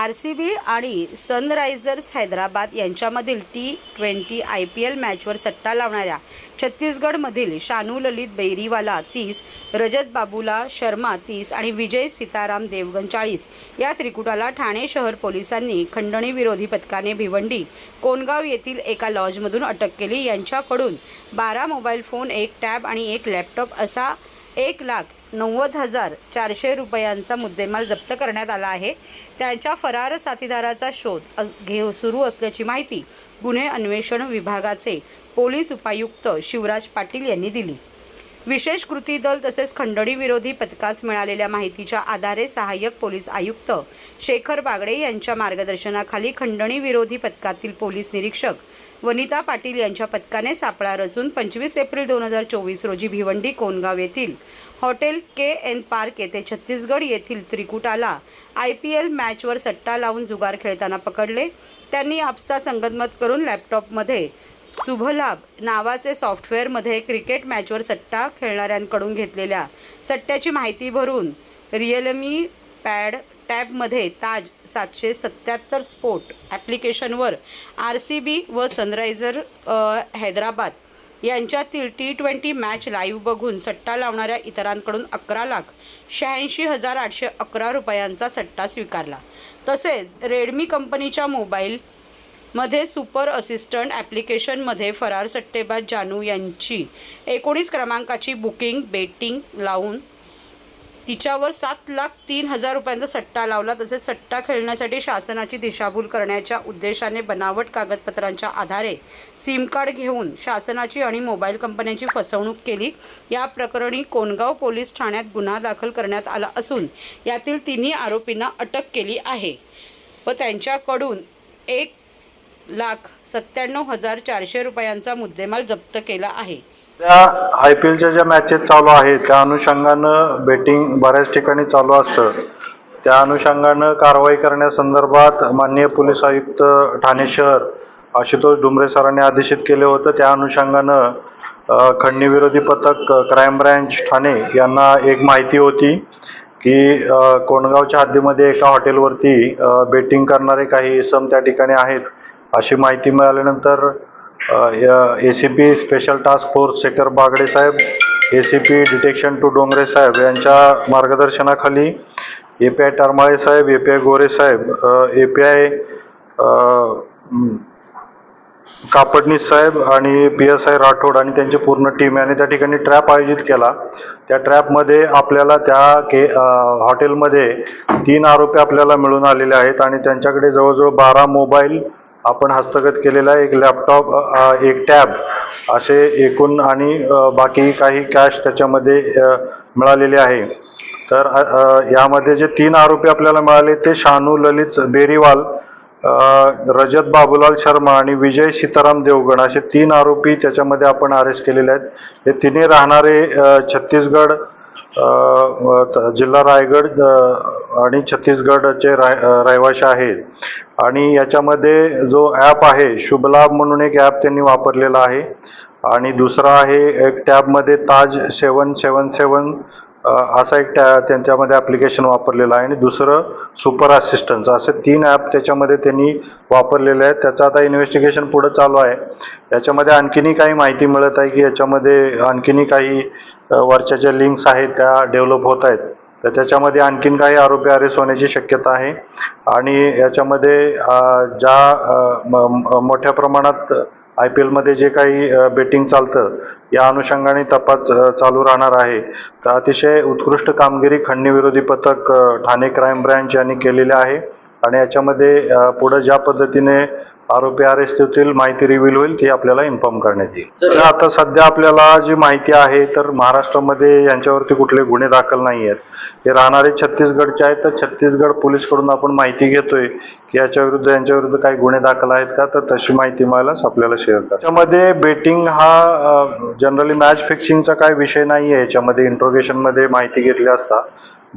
RCB आणि Sunrisers Hyderabad यांच्यामधील T20 IPL मॅचवर सट्टा लावणाऱ्या छत्तीसगडमधील शानू ललित बेरीवाला 30, रजत बाबूला शर्मा 30 आणि विजय सीताराम देवगण 40 या त्रिकुटाला ठाणे शहर पोलिसांनी खंडणी विरोधी पथकाने भिवंडी कोनगाव येथील एका लॉजमधून अटक केली। यांच्याकडून 12 मोबाईल फोन, 1 टॅब आणि 1 लॅपटॉप असा 1,90,400 रुपयांचा मुद्देमाल जप्त करण्यात आला आहे। त्यांच्या फरार साथीदाराचा शोध सुरू असल्याची माहिती गुन्हे अन्वेषण विभागाचे पोलीस उपायुक्त शिवराज पाटील यांनी दिली। विशेष कृती दल तसेच खंडणी विरोधी पथकास मिळालेल्या माहितीच्या आधारे सहाय्यक पोलीस आयुक्त शेखर बागडे यांच्या मार्गदर्शनाखाली खंडणी विरोधी पथकातील पोलीस निरीक्षक वनिता पाटील यांच्या पथकाने सापळा रचून 25 एप्रिल 2024 रोजी भिवंडी कोनगाव येथील हॉटेल KN पार्क येथे छत्तीसगड येथील त्रिकुटाला IPL मॅचवर सट्टा लावून जुगार खेळताना पकडले। त्यांनी आपसा संगनमत करून लॅपटॉपमध्ये शुभलाभ नावाचे सॉफ्टवेअरमध्ये क्रिकेट मॅचवर सट्टा खेळणाऱ्यांकडून घेतलेल्या सट्ट्याची माहिती भरून रिअलमी पॅड टॅबमध्ये ताज 777 स्पोर्ट ॲप्लिकेशनवर RCB व सनरायझर हैदराबाद यांच्यातील T20 मॅच लाईव्ह बघून सट्टा लावणाऱ्या इतरांकडून 11,86,811 रुपयांचा सट्टा स्वीकारला। तसेच रेडमी कंपनीच्या मोबाईलमध्ये सुपर असिस्टंट ॲप्लिकेशनमध्ये फरार सट्टेबाज जानू यांची 19 क्रमांकाची बुकिंग बेटिंग लावून तिच्यावर 7,03,000 रुपयांचा सट्टा लावला। तसेच सट्टा खेळण्यासाठी शासनाची दिशाभूल करण्याच्या उद्देशाने बनावट कागदपत्रांच्या आधारे सिम कार्ड घेऊन शासनाची आणि मोबाईल कंपन्यांची फसवणूक केली। या प्रकरणी कोनगाव पोलीस ठाण्यात गुन्हा दाखल करण्यात आला असून यातील तिन्ही आरोपींना अटक केली आहे व त्यांच्याकडून 1,97,400 रुपयांचा मुद्देमाल जप्त केला आहे। त्या IPLच्या ज्या मॅचेस चालू आहेत त्या अनुषंगानं बेटिंग बऱ्याच ठिकाणी चालू असतं। त्या अनुषंगानं कारवाई करण्यासंदर्भात माननीय पोलीस आयुक्त ठाणे शहर आशुतोष डुमरे सरांनी आदेशित केले होतं। त्या अनुषंगानं खंडणी विरोधी पथक क्राईम ब्रँच ठाणे यांना एक माहिती होती की कोणगावच्या हद्दीमध्ये एका हॉटेलवरती बेटिंग करणारे काही इसम त्या ठिकाणी आहेत। अशी माहिती मिळाल्यानंतर ACP special task force Shekhar Bagade साहेब, ACP डिटेक्शन 2 डोंगरे साहेब यांच्या मार्गदर्शनाखाली API टरमाळे साहेब, API गोरे साहेब, API कापडनीस साहेब आणि PSI राठोड आणि त्यांची पूर्ण टीम यांनी त्या ठिकाणी ट्रॅप आयोजित केला। त्या ट्रॅपमध्ये आपल्याला त्या हॉटेलमध्ये 3 आरोपी आपल्याला मिळून आलेले आहेत आणि त्यांच्याकडे जवळजवळ 12 मोबाईल आपण हस्तगत केलेला आहे, 1 लॅपटॉप, 1 टॅब असे एकूण आणि बाकी काही कॅश त्याच्यामध्ये मिळालेले आहे। तर यामध्ये जे 3 आरोपी आपल्याला मिळाले ते शानू ललित बेरीवाल, रजत बाबूलाल शर्मा आणि विजय सीताराम देवगण असे 3 आरोपी त्याच्यामध्ये आपण अरेस्ट केलेले आहेत। हे तिन्ही राहणारे छत्तीसगड, जिल्हा रायगड आणि छत्तीसगडचे रहिवासी आहेत। आणि याच्यामध्ये जो ॲप आहे शुभलाभ म्हणून एक ॲप त्यांनी वापरलेला आहे आणि दुसरा आहे एक टॅबमध्ये ताज 777 असा एक त्यांच्यामध्ये ॲप्लिकेशन वापरलेलं आहे आणि दुसरं सुपर असिस्टन्स असे 3 ॲप त्याच्यामध्ये त्यांनी वापरलेले आहेत। त्याचं आता इन्व्हेस्टिगेशन पुढं चालू आहे। याच्यामध्ये आणखीनही काही माहिती मिळत आहे की याच्यामध्ये आणखीनही काही वरच्या ज्या लिंक्स आहेत त्या डेव्हलप होत आहेत, तर त्याच्यामध्ये आणखीन काही आरोपी अरेस्ट होण्याची शक्यता आहे। आणि याच्यामध्ये ज्या मोठ्या प्रमाणात IPLमध्ये जे काही बेटिंग चालतं या अनुषंगाने तपास चालू राहणार आहे। तर अतिशय उत्कृष्ट कामगिरी खंडणी विरोधी पथक ठाणे क्राईम ब्रँच यांनी केलेली आहे आणि याच्यामध्ये पुढे ज्या पद्धतीने आरोपी अरेस्ट होतील, माहिती रिव्हील होईल ती आपल्याला इन्फॉर्म करण्यात येईल। तर आता सध्या आपल्याला जी माहिती आहे तर महाराष्ट्रामध्ये यांच्यावरती कुठले गुन्हे दाखल नाही आहेत। हे राहणारे छत्तीसगडचे आहेत, तर छत्तीसगड पोलीसकडून आपण माहिती घेतोय की यांच्याविरुद्ध काही गुन्हे दाखल आहेत का, तर तशी माहिती मिळाल्यास आपल्याला शेअर करा। त्याच्यामध्ये बेटिंग हा जनरली मॅच फिक्सिंगचा काही विषय नाही आहे। याच्यामध्ये इंट्रोगेशनमध्ये माहिती घेतली असता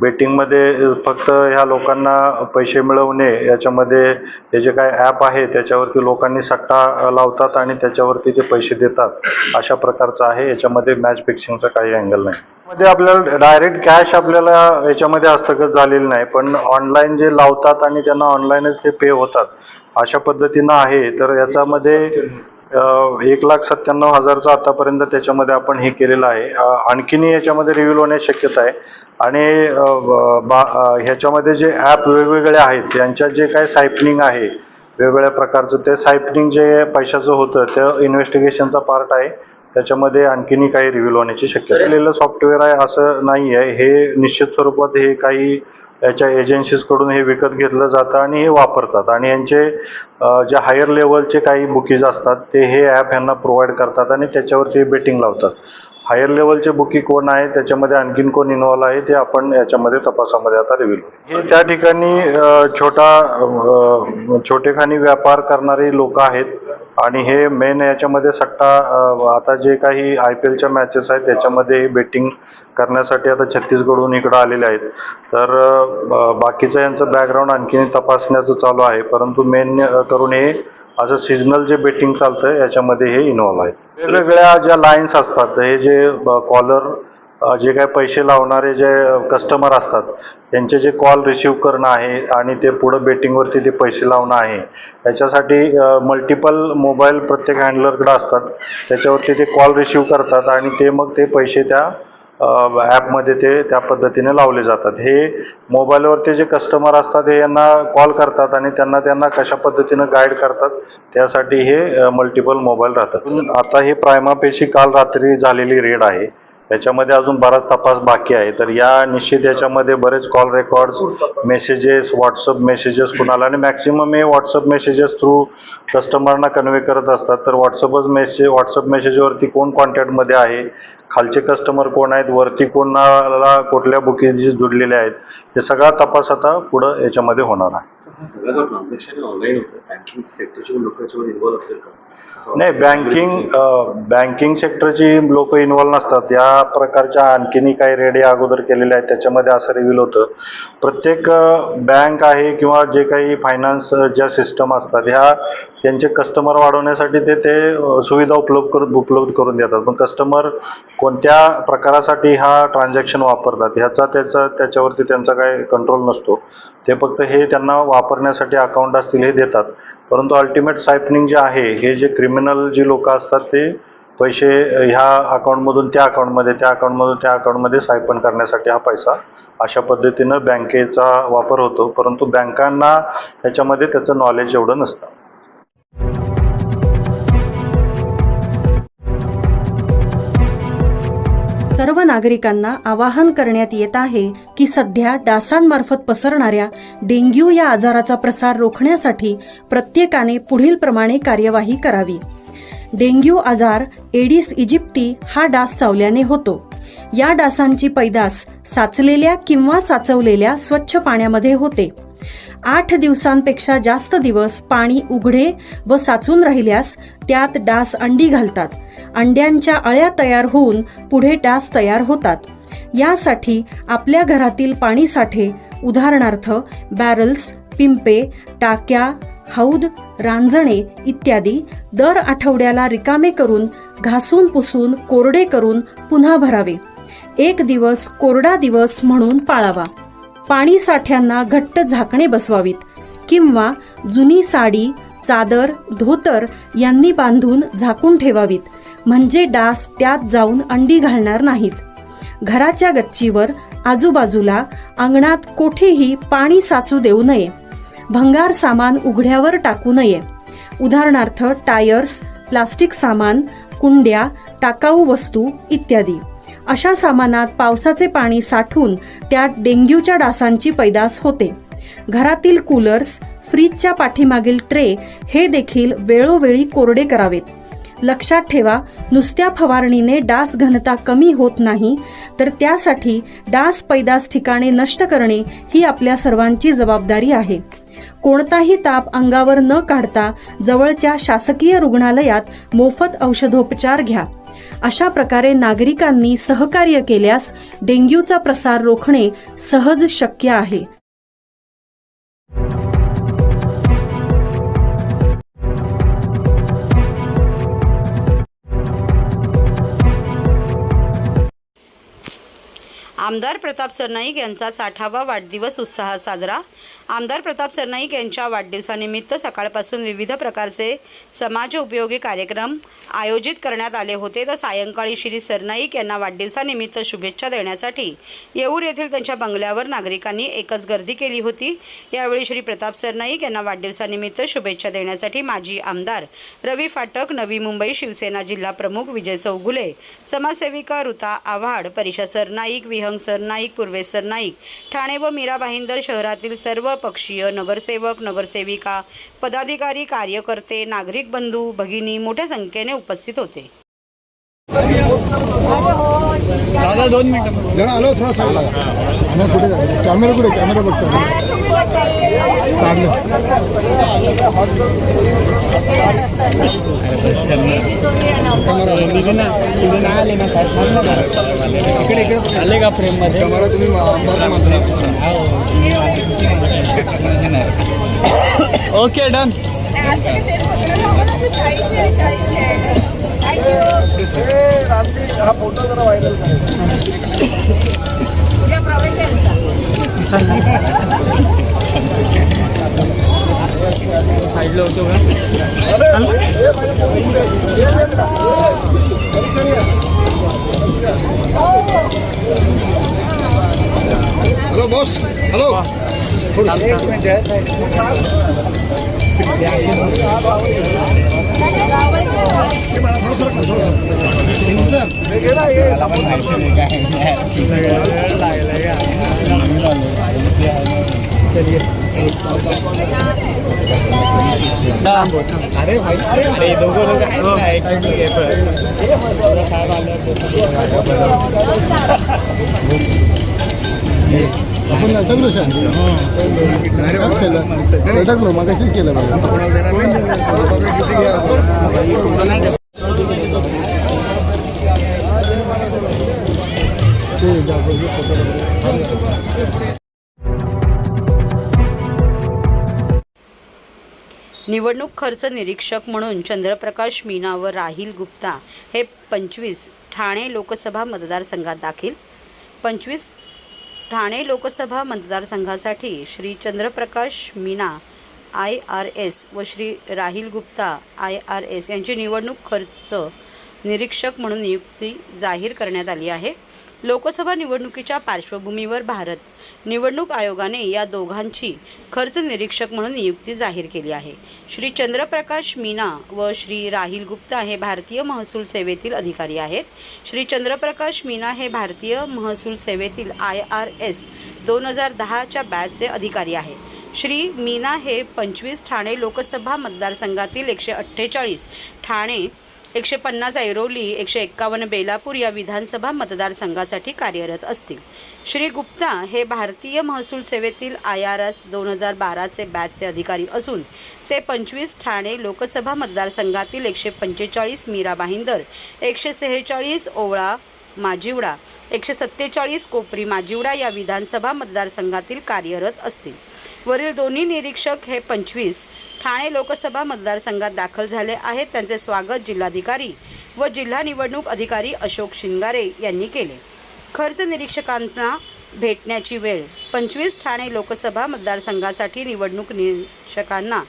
बेटिंगमध्ये फक्त ह्या लोकांना पैसे मिळवणे याच्यामध्ये हे जे काय ॲप आहे त्याच्यावरती लोकांनी सट्टा लावतात आणि त्याच्यावरती ते पैसे देतात अशा प्रकारचं आहे. याच्यामध्ये मॅच फिक्सिंगचा काही अँगल नाही. मध्ये आपल्याला डायरेक्ट कॅश आपल्याला याच्यामध्ये हस्तगत झालेलं नाही, पण ऑनलाईन जे लावतात आणि त्यांना ऑनलाईनच ते पे होतात अशा पद्धतीनं आहे. तर याच्यामध्ये 1,97,000चं आतापर्यंत त्याच्यामध्ये आपण हे केलेलं आहे. आणखीनही याच्यामध्ये रिव्हील होण्याची शक्यता आहे. आणि ह्याच्यामध्ये जे ॲप वेगवेगळे आहेत त्यांच्यात जे काय सायपनिंग आहे वेगवेगळ्या प्रकारचं, ते सायपनिंग जे पैशाचं होतं ते इन्व्हेस्टिगेशनचा पार्ट आहे. त्याच्यामध्ये आणखीनही काही रिव्हील होण्याची शक्यता असलेलं सॉफ्टवेअर आहे असं नाही आहे. हे निश्चित स्वरूपात हे काही याच्या एजन्सीजकडून हे विकत घेतलं जातं आणि हे वापरतात आणि यांचे जे हायर लेवलचे काही बुकीज असतात ते हे ॲप ह्यांना प्रोव्हाइड करतात आणि त्याच्यावरती बेटिंग लावतात. हायर लेवलचे बुकी कोण आहे, त्याच्यामध्ये आणखीन कोण इन्व्हॉल्व आहे ते आपण याच्यामध्ये तपासामध्ये आता रिव्हील होईल. हे त्या ठिकाणी छोटेखानी व्यापार करणारी लोक आहेत आणि हे मेन याच्यामध्ये सट्टा आता जे काही IPLच्या मॅचेस आहेत त्याच्यामध्ये बेटिंग करण्यासाठी आता छत्तीसगडहून इकडं आलेले आहेत. तर बाकीचं यांचं बॅकग्राऊंड आणखीन तपासण्याचं चालू आहे, परंतु मेन करून हे असं सीजनल जे बेटिंग चालतं याच्यामध्ये हे इन्व्हॉल्व आहेत. वेगवेगळ्या ज्या लाईन्स असतात, हे जे कॉलर जे काही पैसे लावणारे जे कस्टमर असतात त्यांचे जे कॉल रिसीव करणं आहे आणि ते पुढं बेटिंगवरती ते पैसे लावणं आहे, याच्यासाठी मल्टिपल मोबाईल प्रत्येक हँडलरकडे असतात. त्याच्यावरती ते कॉल रिसीव करतात आणि ते मग ते पैसे त्या ॲपमध्ये ते त्या पद्धतीने लावले जातात. हे मोबाईलवरती जे कस्टमर असतात हे यांना कॉल करतात आणि त्यांना कशा पद्धतीनं गाईड करतात, त्यासाठी हे मल्टिपल मोबाईल राहतात. आता हे प्रायमापेशी काल रात्री झालेली रेड आहे, याच्यामध्ये अजून बराच तपास बाकी आहे. तर या निश्चित याच्यामध्ये बरेच call records, messages, WhatsApp messages कुणाला, आणि मॅक्सिमम हे व्हॉट्सअप मेसेजेस थ्रू कस्टमरना कन्वे करत असतात. तर व्हॉट्सअप मेसेजवरती कोण कॉन्टॅक्टमध्ये आहे, खालचे कस्टमर कोण आहेत, वरती कोणाला कुठल्या बुकिंगशी जुडलेले आहेत, हे सगळा तपास आता पुढं याच्यामध्ये होणार आहे. सगळं ट्रान्झॅक्शन ऑनलाईन होतं, बँकिंग सेक्टरची लोक याच्यावर इन्व्हॉल्व असेल का? नाही, बँकिंग सेक्टरची लोक इन्व्हॉल्व नसतात. या प्रकारच्या आणखीनही काही रेडी अगोदर केलेल्या आहेत, त्याच्यामध्ये असं रिव्हील होतं प्रत्येक बँक आहे किंवा जे काही फायनान्स ज्या सिस्टम असतात ह्या त्यांचे कस्टमर वाढवण्यासाठी ते सुविधा उपलब्ध करून देतात. पण कस्टमर कोणत्या प्रकारासाठी हा ट्रान्झॅक्शन वापरतात त्याच्यावरती त्यांचा काय कंट्रोल नसतो. ते फक्त हे त्यांना वापरण्यासाठी अकाउंट असतील हे देतात. परंतु अल्टिमेट सायपनिंग जे आहे, हे जे क्रिमिनल जी लोक असतात ते पैसे ह्या अकाउंटमधून त्या अकाउंटमध्ये, त्या अकाउंटमधून त्या अकाउंटमध्ये सायपन करण्यासाठी हा पैसा अशा पद्धतीनं बँकेचा वापर होतो. परंतु बँकांना ह्याच्यामध्ये त्याचं नॉलेज एवढं नसतं. सर्व नागरिकांना आवाहन करण्यात येत आहे की सध्या डासांमार्फत पसरणाऱ्या डेंग्यू या आजाराचा प्रसार रोखण्यासाठी प्रत्येकाने पुढील प्रमाणे कार्यवाही करावी. डेंग्यू आजार एडिस इजिप्टी हा डास चावल्याने होतो. या डासांची पैदास साचलेल्या किंवा साचवलेल्या स्वच्छ पाण्यामध्ये होते. 8 दिवसांपेक्षा जास्त दिवस पाणी उघडे व साचून राहिल्यास त्यात डास अंडी घालतात. अंड्यांच्या अळ्या तयार होऊन पुढे डास तयार होतात. यासाठी आपल्या घरातील पाणी साठे, उदाहरणार्थ बॅरल्स, पिंपे, टाक्या, हौद, रांजणे इत्यादी दर आठवड्याला रिकामे करून घासून पुसून कोरडे करून पुन्हा भरावे. 1 दिवस कोरडा दिवस म्हणून पाळावा. पाणी साठ्यांना घट्ट झाकणे बसवावीत किंवा जुनी साडी, चादर, धोतर यांनी बांधून झाकून ठेवावीत, म्हणजे डास त्यात जाऊन अंडी घालणार नाहीत. घराच्या गच्चीवर, आजूबाजूला, अंगणात कोठेही पाणी साचू देऊ नये. भंगार सामान उघड्यावर टाकू नये, उदाहरणार्थ टायर्स, प्लास्टिक सामान, कुंड्या, टाकाऊ वस्तू इत्यादी. अशा सामानात पावसाचे पाणी साठून त्यात डेंग्यूच्या डासांची पैदास होते. घरातील कूलर्स, फ्रीजच्या पाठीमागील ट्रे हे देखील वेळोवेळी कोरडे करावेत. लक्षात ठेवा, नुसत्या फवारणीने डास घनता कमी होत नाही, तर त्यासाठी डास पैदास ठिकाणे नष्ट करणे ही आपल्या सर्वांची जबाबदारी आहे. कोणताही ताप अंगावर न काढता जवळच्या शासकीय रुग्णालयात मोफत औषधोपचार घ्या. अशा प्रकारे नागरिकांनी सहकार्य केल्यास डेंग्यूचा प्रसार रोखणे सहज शक्य आहे. आमदार प्रताप सरनाईक यांचा 60वा वाढदिवस उत्साहात साजरा. आमदार प्रताप सरनाईक यांच्या वाढदिवसानिमित्त सकाळपासून विविध प्रकारचे समाज उपयोगी कार्यक्रम आयोजित करण्यात आले होते. तर सायंकाळी श्री सरनाईक यांना वाढदिवसानिमित्त शुभेच्छा देण्यासाठी येऊर येथील त्यांच्या बंगल्यावर नागरिकांनी एकच गर्दी केली होती. यावेळी श्री प्रताप सरनाईक यांना वाढदिवसानिमित्त शुभेच्छा देण्यासाठी माजी आमदार रवी फाटक, नवी मुंबई शिवसेना जिल्हा प्रमुख विजय चौगुले, समाजसेविका ऋता आव्हाड, परिषा सरनाईक, विहंग सरनाईक, पूर्वेश सरनाईक, ठाणे व मीरा भाईंदर शहरातील सर्व पक्षीय नगरसेवक, नगरसेविका, पदाधिकारी, कार्यकर्ते, नागरिक बंधू भगिनी मोठ्या संख्येने उपस्थित होते. दादा 2 मिनिटं जरा आलो थोडा साईडला कुठे कॅमेरा बघतो आले ना इकडे आले का फ्रेम मध्ये कॅमेरा तुम्ही ओके डन. हा फोटो जरा व्हायरल साईडला होतो का. हॅलो बॉस, हॅलो अरे भाई अरे दोघं आपण नाटकलो नाटकलो मागाशी केलं निवडणूक खर्च निरीक्षक म्हणून चंद्रप्रकाश मीना व राहिल गुप्ता हे 25 ठाणे लोकसभा मतदारसंघात दाखल. 25 ठाणे लोकसभा मतदारसंघासाठी श्री चंद्रप्रकाश मीना IRS व श्री राहिल गुप्ता IRS यांची निवडणूक खर्च निरीक्षक म्हणून नियुक्ती जाहीर करण्यात आली आहे. लोकसभा निवडणुकीच्या पार्श्वभूमीवर भारत निवडणूक आयोगाने या दोघांची खर्च निरीक्षक म्हणून नियुक्ती जाहीर केली आहे. श्री चंद्रप्रकाश मीना व श्री राहिल गुप्ता हे भारतीय महसूल सेवेतील अधिकारी आहेत. श्री चंद्रप्रकाश मीना हे भारतीय महसूल सेवेतील IRS 2010च्या बॅचचे अधिकारी आहेत. श्री मीना हे 25 ठाणे लोकसभा मतदारसंघातील 148 ठाणे, 150 ऐरोली, 151 बेलापूर या विधानसभा मतदारसंघासाठी कार्यरत असतील. श्री गुप्ता हे भारतीय महसूल सेवेतील IRS 2012चे बॅचचे अधिकारी असून ते 25 ठाणे लोकसभा मतदारसंघातील 145 मीरा भाईंदर, 146 ओवळा माजिवडा, 147 कोपरी माजिवडा या विधानसभा मतदारसंघातील कार्यरत असतील. वरील दोन्ही निरीक्षक हे 25 ठाणे लोकसभा मतदारसंघात दाखल झाले आहेत. त्यांचे स्वागत जिल्हाधिकारी व जिल्हा निवडणूक अधिकारी अशोक शिंगारे यांनी केले. खर्च निरीक्षकांना भेटण्याची वेळ 25 ठाणे लोकसभा मतदारसंघासाठी निवडणूक निरीक्षकांना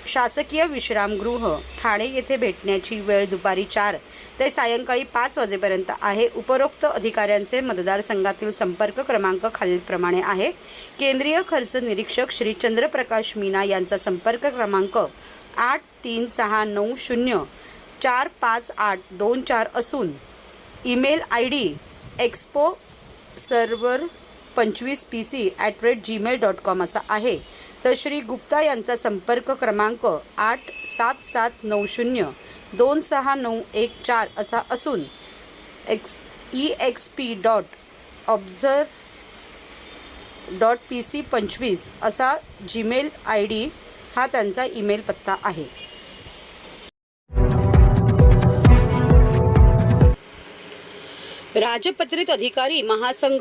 शासकीय विश्रामगृह ठाणे येथे भेटण्याची वेळ दुपारी 4 ते सायंकाळी 5 वाजेपर्यंत आहे. उपरोक्त अधिकाऱ्यांचे मतदारसंघातील संपर्क क्रमांक खालीलप्रमाणे आहे. केंद्रीय खर्च निरीक्षक श्री चंद्रप्रकाश मीना यांचा संपर्क क्रमांक 8360945824 असून ईमेल ID exposerver25pc@gmail.com असा आहे. तर श्री गुप्ता यांचा संपर्क क्रमांक 8779026914 असा असून exp.observe.pc25 असा जीमेल ID हा त्यांचा ईमेल पत्ता आहे. राजपत्रित अधिकारी महासंघ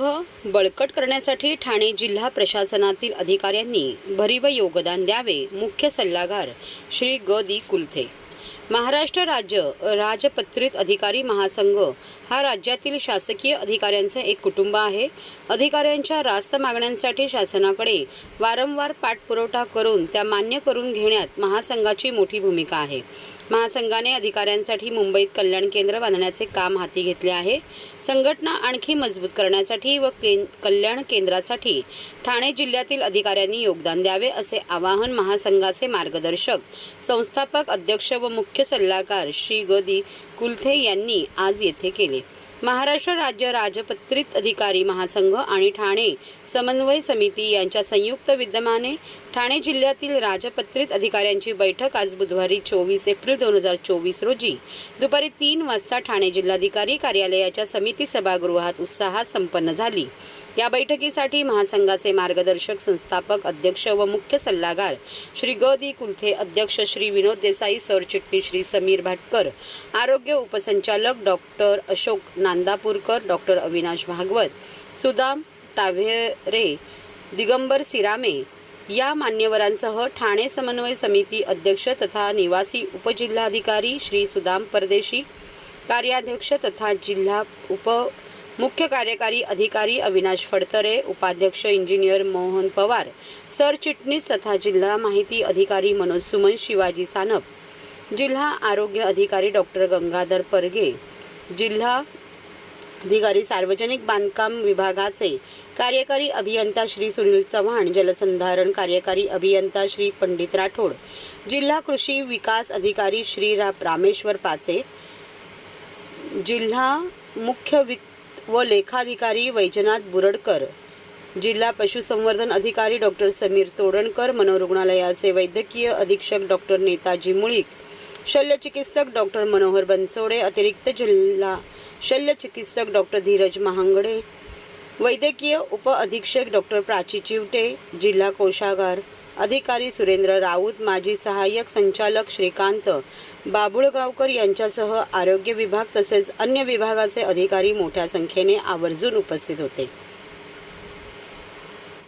बळकट करण्यासाठी ठाणे जिल्हा प्रशासनातील अधिकाऱ्यांनी भरीव योगदान द्यावे. मुख्य सल्लागार श्री ग दी कुलथे. महाराष्ट्र राज्य राजपत्रित अधिकारी महासंघ हा राज्यातील शासकीय अधिकाऱ्यांचे एक कुटुंब आहे. अधिकाऱ्यांच्या रास्त मागण्यांसाठी शासनाकडे वारंवार पाठपुरावा करून त्या मान्य करून घेण्यात महासंघाची मोठी भूमिका आहे. महासंघाने अधिकाऱ्यांसाठी मुंबईत कल्याण केंद्र बांधण्याचे काम हाती घेतले आहे. संघटना आणखी मजबूत करण्यासाठी व कल्याण केंद्रासाठी ठाणे जिल्ह्यातील अधिकाऱ्यांनी योगदान द्यावे असे आवाहन महासंघाचे मार्गदर्शक, संस्थापक अध्यक्ष व मुख्य सल्लागार श्री ग दी कुलथे यांनी आज येथे केले. महाराष्ट्र राज्य राजपत्रित अधिकारी महासंघ आणि ठाणे समन्वय समिती यांच्या संयुक्त विद्यमाने ठाणे जिल्ह्यातील राजपत्रित अधिकाऱ्यांची बैठक आज बुधवारी 24 एप्रिल 2024 रोजी दुपारी 3 वाजता ठाणे जिल्हाधिकारी कार्यालयाच्या समिती सभागृहात उत्साहात संपन्न झाली. या बैठकीसाठी महासंघाचे मार्गदर्शक, संस्थापक अध्यक्ष व मुख्य सल्लागार श्री ग दी कुलथे, अध्यक्ष श्री विनोद देसाई, सरचिटणीस श्री समीर भाटकर, आरोग्य उपसंचालक डॉक्टर अशोक नांदापूरकर, डॉक्टर अविनाश भागवत, सुदाम टाभेरे, दिगंबर सिरामे या मान्यवरांसह ठाणे समन्वय समिती अध्यक्ष तथा निवासी उपजिल्हाधिकारी श्री सुदाम परदेशी, कार्याध्यक्ष तथा जिल्हा मुख्य कार्यकारी अधिकारी अविनाश फडतरे, उपाध्यक्ष इंजिनियर मोहन पवार, सरचिटणीस तथा जिल्हा माहिती अधिकारी मनोज सुमन शिवाजी सानप, जिल्हा आरोग्य अधिकारी डॉक्टर गंगाधर परगे, जिल्हा अधिकारी सार्वजनिक बांधकाम विभागाचे कार्यकारी अभियंता श्री सुनील चव्हाण, जलसंधारण कार्यकारी अभियंता श्री पंडित राठोड, जिल्हा कृषी विकास अधिकारी श्री रामेश्वर पाचे, जिल्हा मुख्य वित्त व लेखाधिकारी वैजनाथ बुरडकर, जिल्हा पशुसंवर्धन अधिकारी डॉक्टर समीर तोडणकर, मनोरुग्णालयाचे वैद्यकीय अधीक्षक डॉक्टर नेताजी मुळीक, शल्यचिकित्सक डॉक्टर मनोहर बनसोडे, अतिरिक्त जिल्हा शल्यचिकित्सक डॉक्टर धीरज महांगडे, वैद्यकीय उप अधीक्षक डॉक्टर प्राची चिवटे, जिल्हा कोषागार अधिकारी सुरेंद्र राऊत, माजी सहाय्यक संचालक श्रीकांत बाबुळगावकर यांच्यासह आरोग्य विभाग तसेच अन्य विभागाचे अधिकारी मोठ्या संख्येने आवर्जून उपस्थित होते.